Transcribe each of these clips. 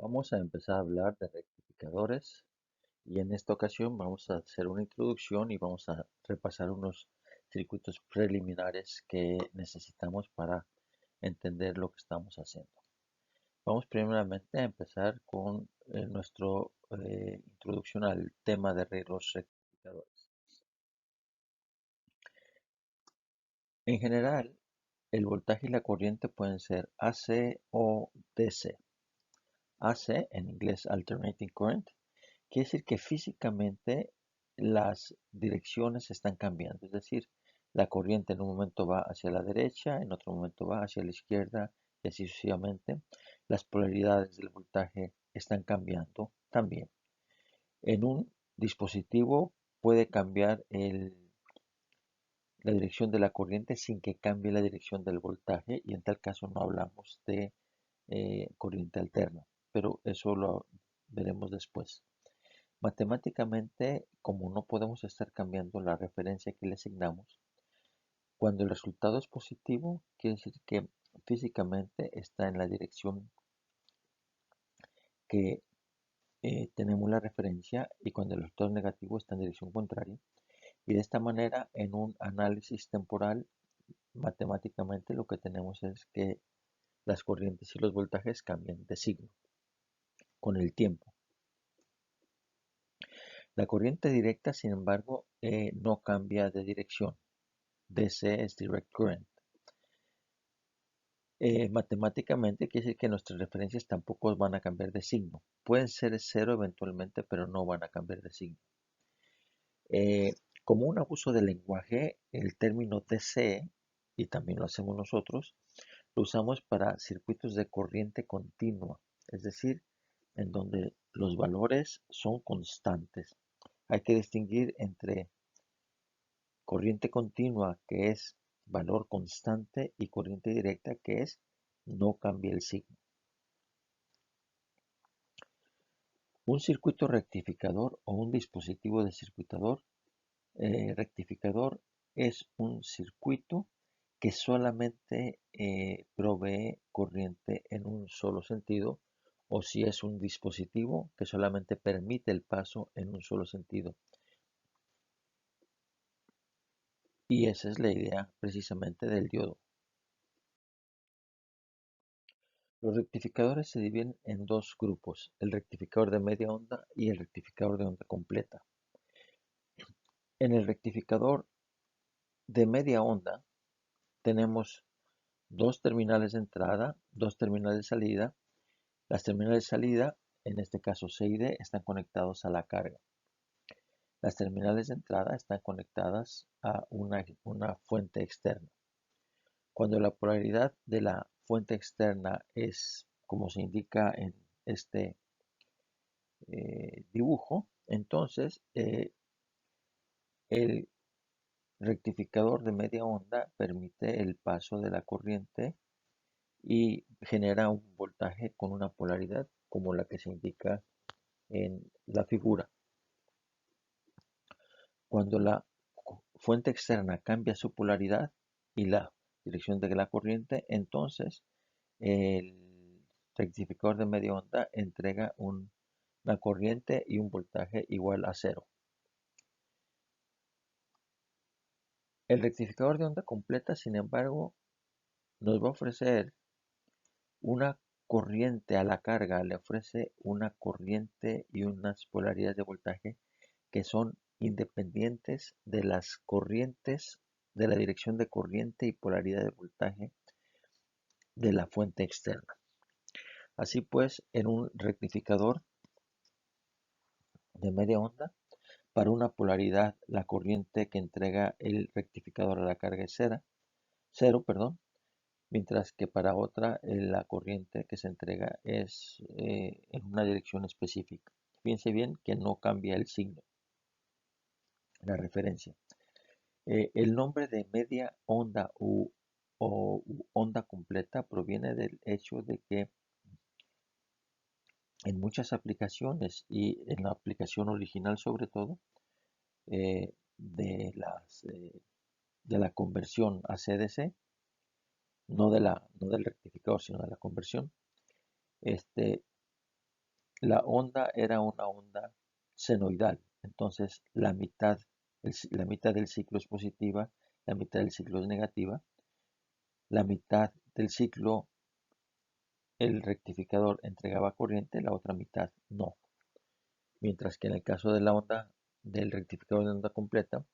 Vamos a empezar a hablar de rectificadores y en esta ocasión vamos a hacer una introducción y vamos a repasar unos circuitos preliminares que necesitamos para entender lo que estamos haciendo. Vamos primeramente a empezar con nuestra introducción al tema de los rectificadores. En general, el voltaje y la corriente pueden ser AC o DC. AC, en inglés Alternating Current, quiere decir que físicamente las direcciones están cambiando, es decir, la corriente en un momento va hacia la derecha, en otro momento va hacia la izquierda y así sucesivamente. Las polaridades del voltaje están cambiando también. En un dispositivo puede cambiar la dirección de la corriente sin que cambie la dirección del voltaje y en tal caso no hablamos de corriente alterna, pero eso lo veremos después. Matemáticamente, como no podemos estar cambiando la referencia que le asignamos, cuando el resultado es positivo, quiere decir que físicamente está en la dirección que tenemos la referencia y cuando el resultado es negativo está en dirección contraria. Y de esta manera, en un análisis temporal, matemáticamente lo que tenemos es que las corrientes y los voltajes cambian de signo con el tiempo. La corriente directa, sin embargo, no cambia de dirección. DC es Direct Current. Matemáticamente quiere decir que nuestras referencias tampoco van a cambiar de signo. Pueden ser cero eventualmente, pero no van a cambiar de signo. Como un abuso del lenguaje, el término DC, y también lo hacemos nosotros, lo usamos para circuitos de corriente continua, es decir, en donde los valores son constantes. Hay que distinguir entre corriente continua, que es valor constante, y corriente directa, que es no cambia el signo. Un circuito rectificador o un dispositivo de circuitador rectificador es un circuito que solamente provee corriente en un solo sentido, o si es un dispositivo que solamente permite el paso en un solo sentido. Y esa es la idea precisamente del diodo. Los rectificadores se dividen en dos grupos, el rectificador de media onda y el rectificador de onda completa. En el rectificador de media onda tenemos dos terminales de entrada, dos terminales de salida. Las terminales de salida, en este caso C y D, están conectados a la carga. Las terminales de entrada están conectadas a una fuente externa. Cuando la polaridad de la fuente externa es como se indica en este dibujo, entonces el rectificador de media onda permite el paso de la corriente y genera un voltaje con una polaridad como la que se indica en la figura. Cuando la fuente externa cambia su polaridad y la dirección de la corriente, entonces el rectificador de media onda entrega una corriente y un voltaje igual a cero. El rectificador de onda completa, sin embargo, nos va a ofrecer una corriente a la carga, le ofrece una corriente y unas polaridades de voltaje que son independientes de las corrientes, de la dirección de corriente y polaridad de voltaje de la fuente externa. Así pues, en un rectificador de media onda, para una polaridad la corriente que entrega el rectificador a la carga es cero, mientras que para otra la corriente que se entrega es en una dirección específica. Fíjense bien que no cambia el signo, la referencia. El nombre de media onda o onda completa proviene del hecho de que en muchas aplicaciones y en la aplicación original sobre todo eh, de, de la conversión a CDC, no del rectificador sino de la conversión, este, la onda era una onda senoidal. Entonces, la mitad del ciclo es positiva, la mitad del ciclo es negativa, la mitad del ciclo el rectificador entregaba corriente, la otra mitad no. Mientras que en el caso de la onda del rectificador de onda completa,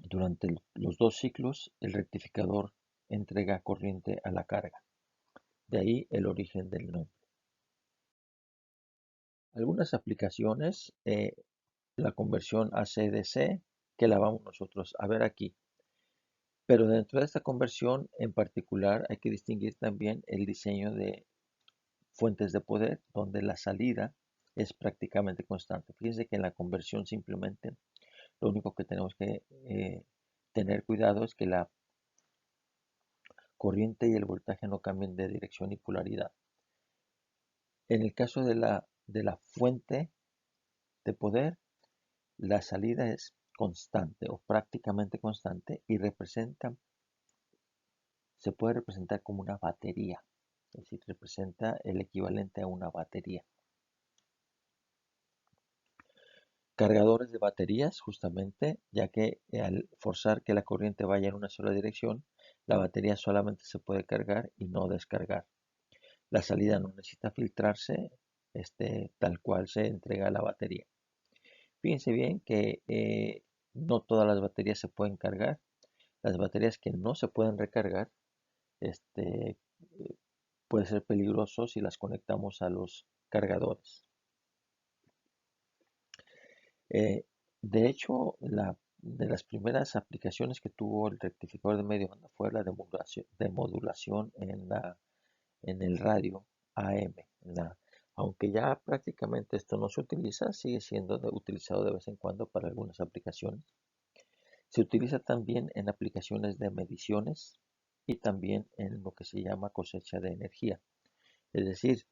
durante los dos ciclos el rectificador entrega corriente a la carga. De ahí el origen del nombre. Algunas aplicaciones, la conversión AC/DC, que la vamos nosotros a ver aquí. Pero dentro de esta conversión en particular hay que distinguir también el diseño de fuentes de poder, donde la salida es prácticamente constante. Fíjense que en la conversión simplemente lo único que tenemos que tener cuidado es que la corriente y el voltaje no cambien de dirección y polaridad. En el caso de la fuente de poder, la salida es constante o prácticamente constante y se puede representar como una batería, es decir, representa el equivalente a una batería. Cargadores de baterías, justamente, ya que al forzar que la corriente vaya en una sola dirección, la batería solamente se puede cargar y no descargar. La salida no necesita filtrarse, tal cual se entrega a la batería. Fíjense bien que no todas las baterías se pueden cargar. Las baterías que no se pueden recargar, puede ser peligroso si las conectamos a los cargadores. Eh, de hecho, de las primeras aplicaciones que tuvo el rectificador de media onda fue la de modulación en el radio AM. Aunque ya prácticamente esto no se utiliza, sigue siendo utilizado de vez en cuando para algunas aplicaciones. Se utiliza también en aplicaciones de mediciones y también en lo que se llama cosecha de energía. Es decir,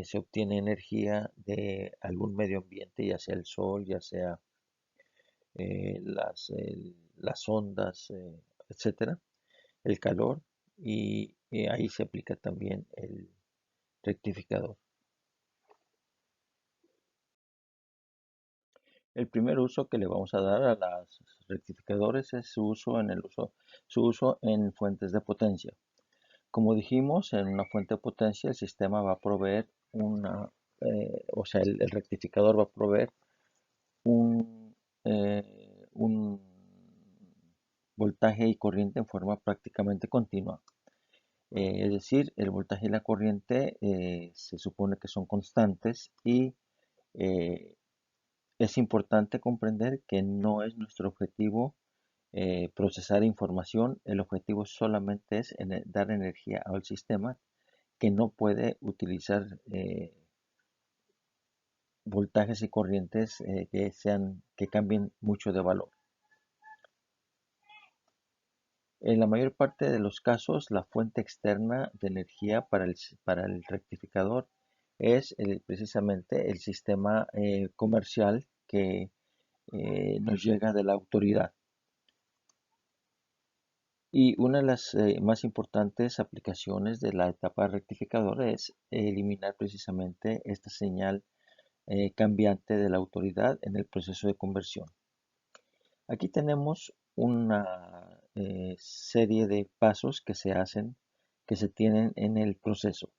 se obtiene energía de algún medio ambiente, ya sea el sol, ya sea las ondas, etcétera, el calor, y ahí se aplica también el rectificador. El primer uso que le vamos a dar a los rectificadores es su uso en fuentes de potencia. Como dijimos, en una fuente de potencia el sistema va a proveer o sea, el rectificador va a proveer un voltaje y corriente en forma prácticamente continua. Es decir, el voltaje y la corriente se supone que son constantes y eh, es importante comprender que no es nuestro objetivo procesar información, el objetivo solamente es dar energía al sistema que no puede utilizar voltajes y corrientes que cambien mucho de valor. En la mayor parte de los casos, la fuente externa de energía para el rectificador es precisamente el sistema comercial que nos llega de la autoridad. Y una de las más importantes aplicaciones de la etapa rectificadora es eliminar precisamente esta señal cambiante de la autoridad en el proceso de conversión. Aquí tenemos una serie de pasos que que se tienen en el proceso.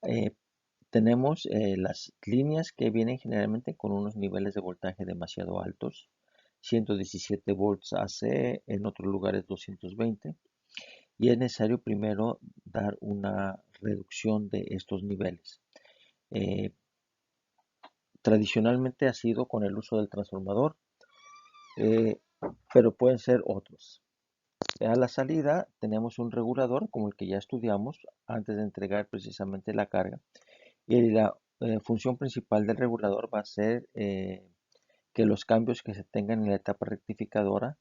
Eh, tenemos las líneas que vienen generalmente con unos niveles de voltaje demasiado altos, 117 volts AC, en otros lugares 220, y es necesario primero dar una reducción de estos niveles. Eh, Tradicionalmente ha sido con el uso del transformador, eh, pero pueden ser otros. A la salida tenemos un regulador como el que ya estudiamos antes de entregar precisamente la carga. Y la función principal del regulador va a ser que los cambios que se tengan en la etapa rectificadora,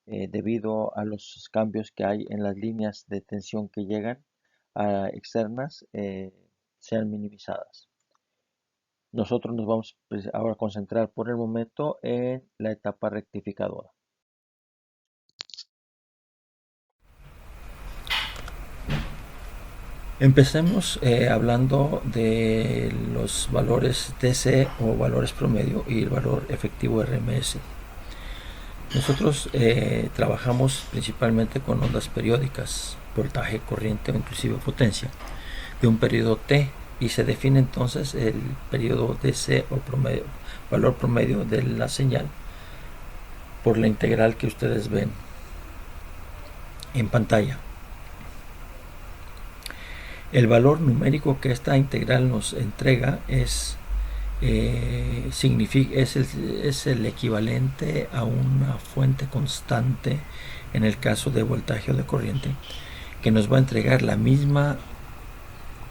debido a los cambios que hay en las líneas de tensión que llegan externas, sean minimizadas. Nosotros nos vamos ahora a concentrar por el momento en la etapa rectificadora. Empecemos hablando de los valores DC o valores promedio y el valor efectivo RMS. Nosotros trabajamos principalmente con ondas periódicas, voltaje, corriente o inclusive potencia, de un periodo T, y se define entonces el periodo DC o promedio, valor promedio de la señal por la integral que ustedes ven en pantalla. El valor numérico que esta integral nos entrega es el equivalente a una fuente constante en el caso de voltaje o de corriente, que nos va a entregar la misma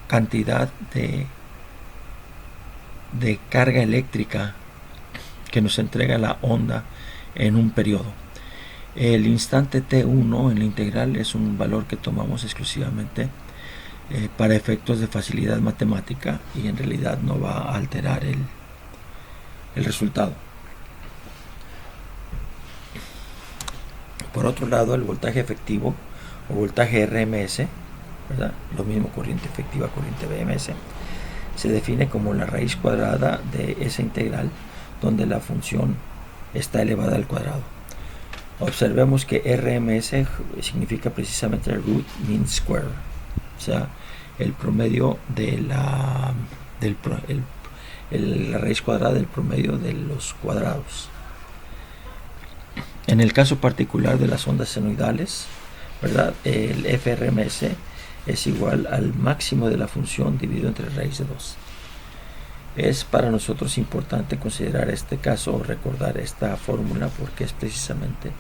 cantidad de carga eléctrica que nos entrega la onda en un periodo. El instante T1 en la integral es un valor que tomamos exclusivamente para efectos de facilidad matemática, y en realidad no va a alterar el resultado. Por otro lado, el voltaje efectivo o voltaje RMS, ¿verdad? Lo mismo corriente efectiva, corriente BMS, se define como la raíz cuadrada de esa integral donde la función está elevada al cuadrado. Observemos que RMS significa precisamente el root mean square, o sea, el promedio de la raíz cuadrada del promedio de los cuadrados. En el caso particular de las ondas senoidales, ¿verdad?, el FRMS es igual al máximo de la función dividido entre raíz de 2. Es para nosotros importante considerar este caso o recordar esta fórmula porque es precisamente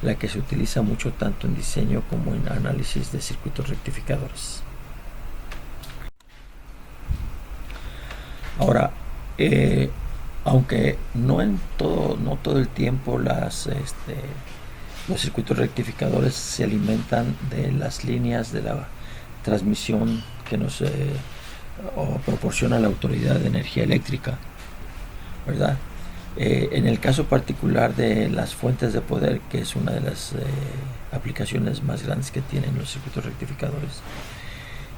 la que se utiliza mucho tanto en diseño como en análisis de circuitos rectificadores. Ahora, aunque no todo el tiempo los circuitos rectificadores se alimentan de las líneas de la transmisión que nos proporciona la Autoridad de Energía Eléctrica, ¿verdad? En el caso particular de las fuentes de poder, que es una de las aplicaciones más grandes que tienen los circuitos rectificadores,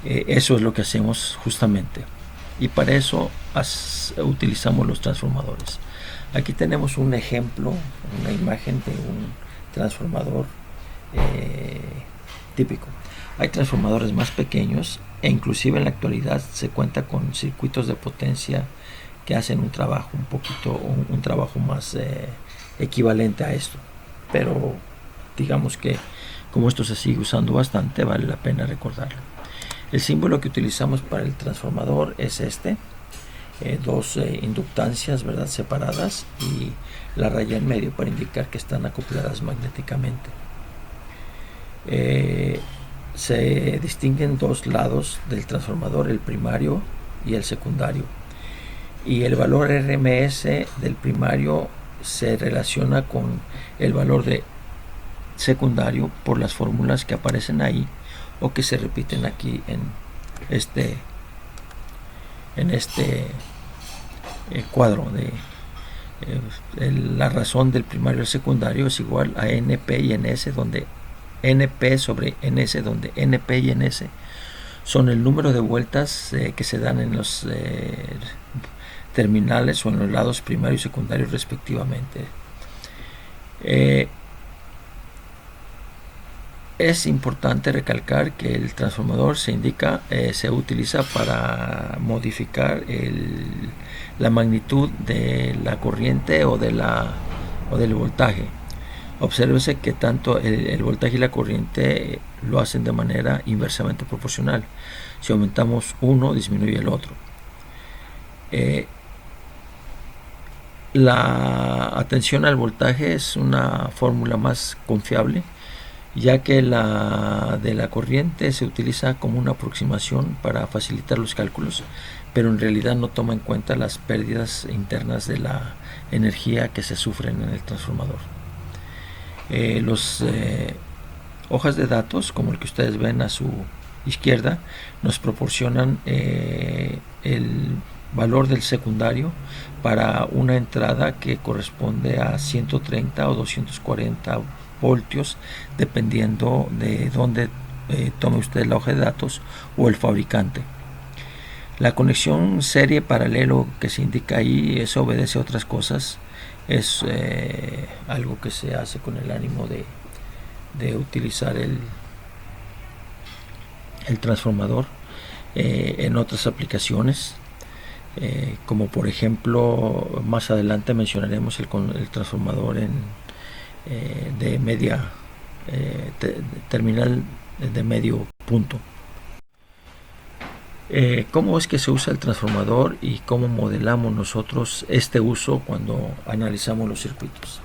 eso es lo que hacemos justamente, y para eso utilizamos los transformadores. Aquí tenemos un ejemplo, una imagen de un transformador típico. Hay transformadores más pequeños e inclusive en la actualidad se cuenta con circuitos de potencia que hacen un trabajo más equivalente a esto, pero digamos que como esto se sigue usando bastante, vale la pena recordarlo. El símbolo que utilizamos para el transformador es este, dos inductancias, ¿verdad?, separadas, y la raya en medio para indicar que están acopladas magnéticamente. Se distinguen dos lados del transformador, el primario y el secundario, y el valor RMS del primario se relaciona con el valor de secundario por las fórmulas que aparecen ahí o que se repiten aquí en este cuadro de la razón del primario al secundario es igual a NP y NS, donde NP sobre NS, donde NP y NS son el número de vueltas que se dan en los terminales o en los lados primario y secundario respectivamente. Es importante recalcar que el transformador se utiliza para modificar la magnitud de la corriente o del voltaje. Obsérvese que tanto el voltaje y la corriente lo hacen de manera inversamente proporcional. Si aumentamos uno, disminuye el otro. La atención al voltaje es una fórmula más confiable, ya que la de la corriente se utiliza como una aproximación para facilitar los cálculos, pero en realidad no toma en cuenta las pérdidas internas de la energía que se sufren en el transformador. Los hojas de datos, como el que ustedes ven a su izquierda, nos proporcionan el valor del secundario para una entrada que corresponde a 130 o 240 voltios, dependiendo de dónde tome usted la hoja de datos, o el fabricante. La conexión serie paralelo que se indica ahí, eso obedece a otras cosas. Es algo que se hace con el ánimo de utilizar el transformador en otras aplicaciones. Como por ejemplo, más adelante mencionaremos el transformador de media terminal de medio punto. ¿Cómo es que se usa el transformador y cómo modelamos nosotros este uso cuando analizamos los circuitos?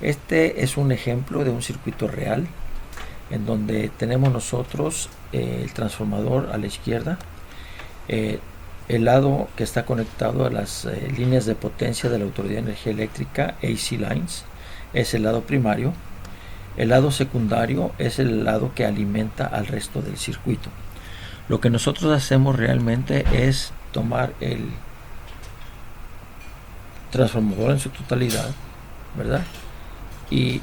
Este es un ejemplo de un circuito real en donde tenemos nosotros el transformador a la izquierda, el lado que está conectado a las líneas de potencia de la Autoridad de Energía Eléctrica, AC Lines, es el lado primario. El lado secundario es el lado que alimenta al resto del circuito. Lo que nosotros hacemos realmente es tomar el transformador en su totalidad, ¿verdad? Y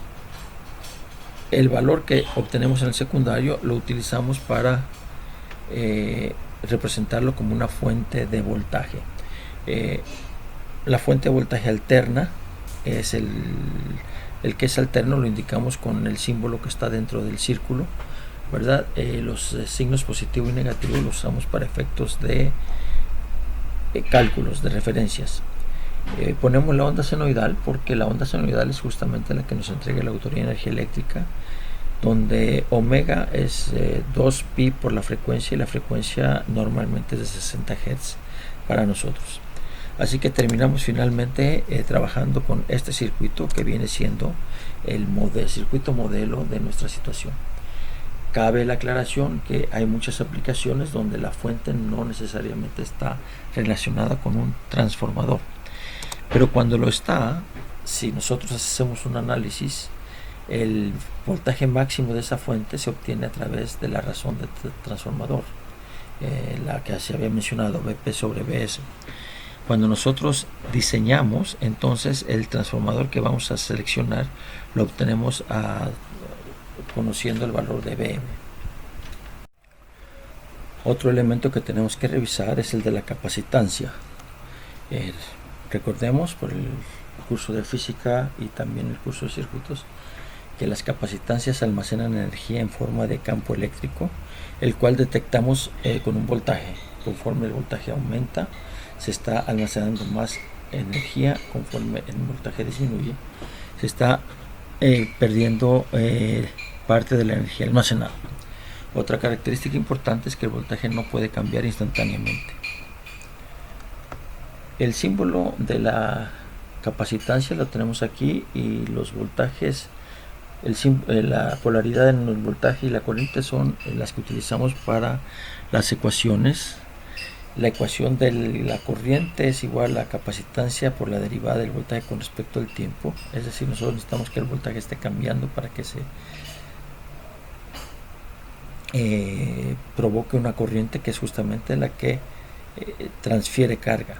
el valor que obtenemos en el secundario lo utilizamos para representarlo como una fuente de voltaje. La fuente de voltaje alterna es el que es alterno, lo indicamos con el símbolo que está dentro del círculo, ¿verdad? Los signos positivo y negativo los usamos para efectos de cálculos, de referencias. Ponemos la onda senoidal porque la onda senoidal es justamente la que nos entrega la Autoridad de Energía Eléctrica, donde omega es 2pi por la frecuencia, y la frecuencia normalmente es de 60 Hz para nosotros. Así que terminamos finalmente trabajando con este circuito que viene siendo el circuito modelo de nuestra situación. Cabe la aclaración que hay muchas aplicaciones donde la fuente no necesariamente está relacionada con un transformador, pero cuando lo está, si nosotros hacemos un análisis, el voltaje máximo de esa fuente se obtiene a través de la razón de transformador, la que se había mencionado, BP sobre BS. Cuando nosotros diseñamos, entonces el transformador que vamos a seleccionar lo obtenemos conociendo el valor de BM. Otro elemento que tenemos que revisar es el de la capacitancia. Recordemos por el curso de física y también el curso de circuitos que las capacitancias almacenan energía en forma de campo eléctrico, el cual detectamos con un voltaje. Conforme el voltaje aumenta, se está almacenando más energía. Conforme el voltaje disminuye, se está perdiendo parte de la energía almacenada. Otra característica importante es que el voltaje no puede cambiar instantáneamente. El símbolo de la capacitancia lo tenemos aquí, y los voltajes, la polaridad en el voltaje y la corriente son las que utilizamos para las ecuaciones. La ecuación de la corriente es igual a la capacitancia por la derivada del voltaje con respecto al tiempo. Es decir, nosotros necesitamos que el voltaje esté cambiando para que se provoque una corriente, que es justamente la que transfiere carga.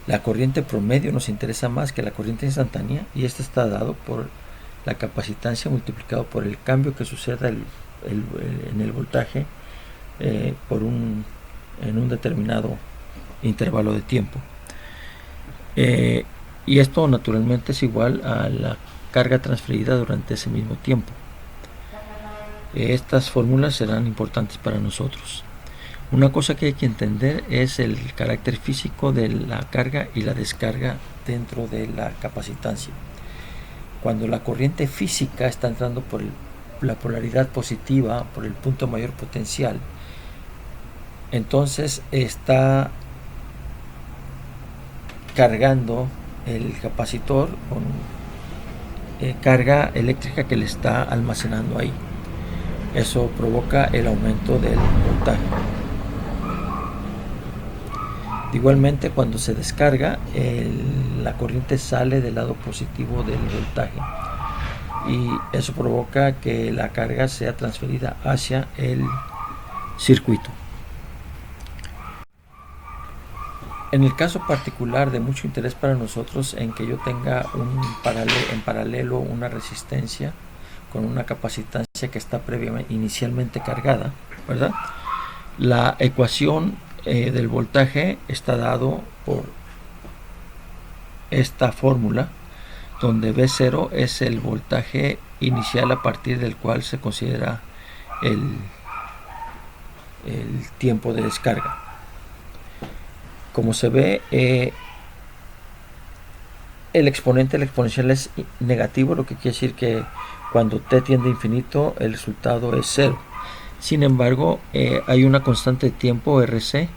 La corriente promedio nos interesa más que la corriente instantánea, y esto está dado por la capacitancia multiplicado por el cambio que suceda en el voltaje en un determinado intervalo de tiempo. Y esto naturalmente es igual a la carga transferida durante ese mismo tiempo. Estas fórmulas serán importantes para nosotros. Una cosa que hay que entender es el carácter físico de la carga y la descarga dentro de la capacitancia. Cuando la corriente física está entrando por la polaridad positiva, por el punto de mayor potencial, entonces está cargando el capacitor con carga eléctrica que le está almacenando ahí. Eso provoca el aumento del voltaje. Igualmente, cuando se descarga, la corriente sale del lado positivo del voltaje, y eso provoca que la carga sea transferida hacia el circuito. En el caso particular de mucho interés para nosotros, en que yo tenga en paralelo una resistencia, con una capacitancia que está previamente inicialmente cargada, ¿verdad? La ecuación del voltaje está dado por esta fórmula, donde V0 es el voltaje inicial a partir del cual se considera el, el tiempo de descarga. Como se ve, el exponente del exponencial es negativo, lo que quiere decir que cuando t tiende a infinito el resultado es cero. Sin embargo, hay una constante de tiempo, RC,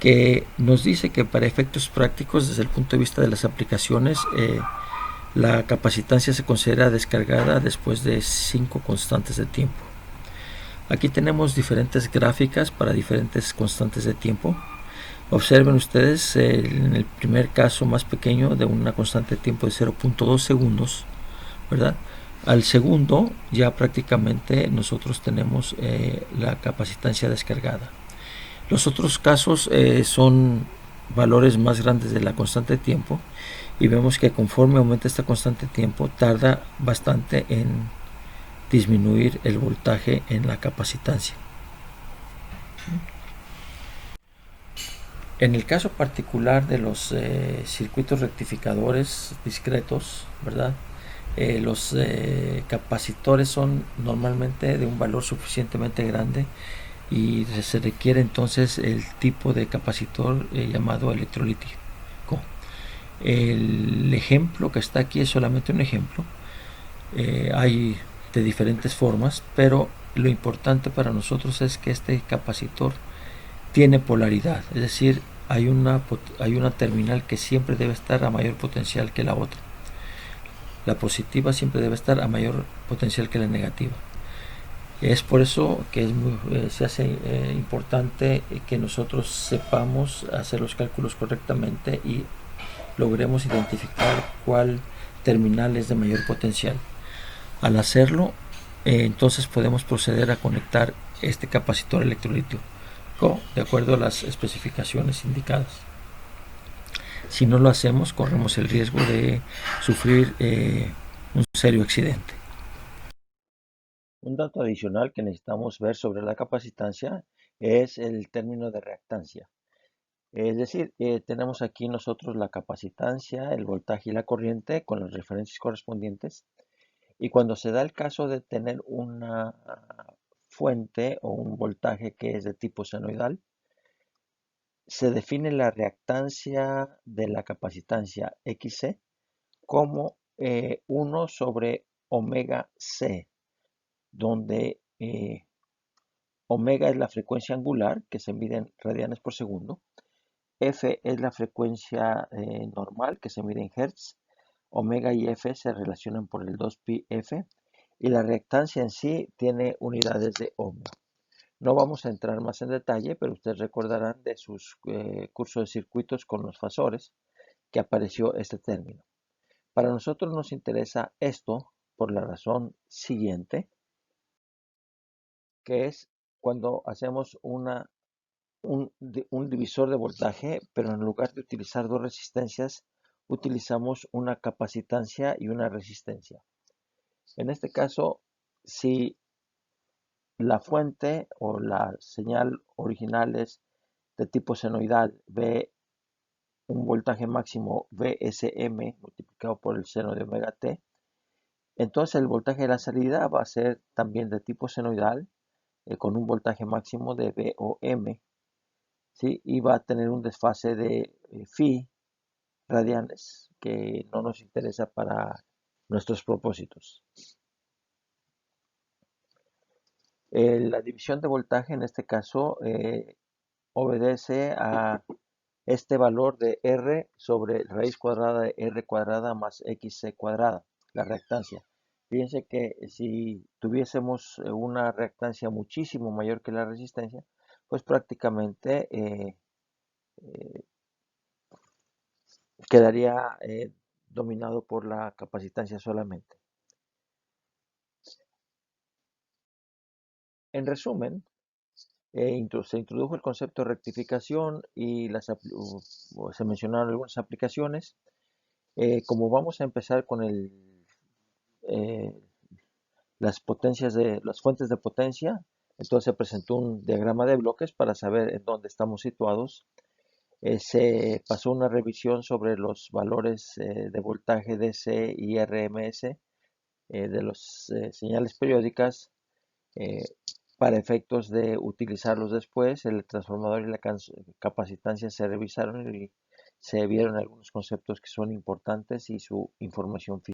que nos dice que para efectos prácticos, desde el punto de vista de las aplicaciones, la capacitancia se considera descargada después de 5 constantes de tiempo. Aquí tenemos diferentes gráficas para diferentes constantes de tiempo. Observen ustedes en el primer caso más pequeño de una constante de tiempo de 0.2 segundos, ¿verdad? Al segundo ya prácticamente nosotros tenemos la capacitancia descargada. Los otros casos son valores más grandes de la constante de tiempo y vemos que conforme aumenta esta constante de tiempo tarda bastante en disminuir el voltaje en la capacitancia. En el caso particular de los circuitos rectificadores discretos, ¿verdad? Los capacitores son normalmente de un valor suficientemente grande y se requiere entonces el tipo de capacitor llamado electrolítico. El ejemplo que está aquí es solamente un ejemplo. Hay de diferentes formas, pero lo importante para nosotros es que este capacitor tiene polaridad, es decir, hay una terminal que siempre debe estar a mayor potencial que la otra. La positiva siempre debe estar a mayor potencial que la negativa. Es por eso que se hace importante que nosotros sepamos hacer los cálculos correctamente y logremos identificar cuál terminal es de mayor potencial. Al hacerlo, entonces podemos proceder a conectar este capacitor electrolítico de acuerdo a las especificaciones indicadas. Si no lo hacemos, corremos el riesgo de sufrir un serio accidente. Un dato adicional que necesitamos ver sobre la capacitancia es el término de reactancia. Es decir, tenemos aquí nosotros la capacitancia, el voltaje y la corriente con las referencias correspondientes. Y cuando se da el caso de tener una fuente o un voltaje que es de tipo senoidal, se define la reactancia de la capacitancia XC como 1 sobre omega C, donde omega es la frecuencia angular, que se mide en radianes por segundo, F es la frecuencia normal, que se mide en hertz, omega y F se relacionan por el 2πf, y la reactancia en sí tiene unidades de ohm. No vamos a entrar más en detalle, pero ustedes recordarán de sus cursos de circuitos con los fasores que apareció este término. Para nosotros nos interesa esto por la razón siguiente, que es cuando hacemos un divisor de voltaje, pero en lugar de utilizar dos resistencias, utilizamos una capacitancia y una resistencia. En este caso, si la fuente o la señal original es de tipo senoidal, ve un voltaje máximo VSM multiplicado por el seno de omega t, entonces el voltaje de la salida va a ser también de tipo senoidal con un voltaje máximo de VOM, ¿sí? Y va a tener un desfase de phi radianes que no nos interesa para nuestros propósitos. La división de voltaje en este caso obedece a este valor de R sobre raíz cuadrada de R cuadrada más XC cuadrada, la reactancia. Fíjense que si tuviésemos una reactancia muchísimo mayor que la resistencia, pues prácticamente quedaría dominado por la capacitancia solamente. En resumen, se introdujo el concepto de rectificación y se mencionaron algunas aplicaciones. Como vamos a empezar con eh, las fuentes de potencia. Entonces se presentó un diagrama de bloques para saber en dónde estamos situados. Se pasó una revisión sobre los valores de voltaje DC y RMS de las señales periódicas eh, para efectos de utilizarlos después. El transformador y la capacitancia se revisaron y se vieron algunos conceptos que son importantes y su información física.